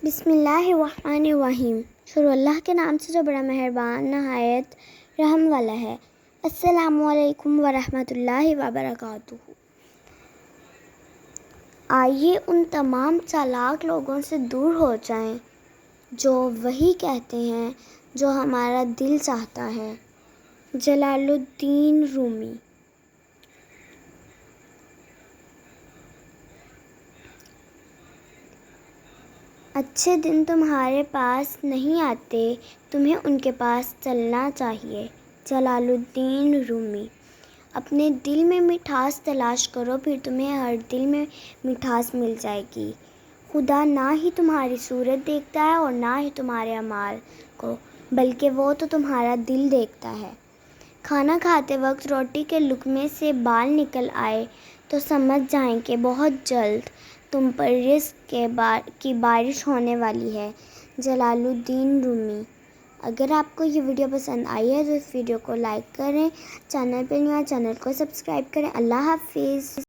بسم اللہ الرحمن الرحیم۔ شروع اللہ کے نام سے جو بڑا مہربان نہایت رحم والا ہے۔ السلام علیکم ورحمۃ اللہ وبرکاتہ۔ آئیے ان تمام چالاک لوگوں سے دور ہو جائیں جو وہی کہتے ہیں جو ہمارا دل چاہتا ہے۔ جلال الدین رومی۔ اچھے دن تمہارے پاس نہیں آتے، تمہیں ان کے پاس چلنا چاہیے۔ جلال الدین رومی۔ اپنے دل میں مٹھاس تلاش کرو، پھر تمہیں ہر دل میں مٹھاس مل جائے گی۔ خدا نہ ہی تمہاری صورت دیکھتا ہے اور نہ ہی تمہارے اعمال کو، بلکہ وہ تو تمہارا دل دیکھتا ہے۔ کھانا کھاتے وقت روٹی کے لقمے سے بال نکل آئے تو سمجھ جائیں کہ بہت جلد تم پر رزق کی بارش ہونے والی ہے۔ جلال الدین رومی۔ اگر آپ کو یہ ویڈیو پسند آئی ہے تو اس ویڈیو کو لائک کریں، چینل پہ نیا چینل کو سبسکرائب کریں۔ اللہ حافظ۔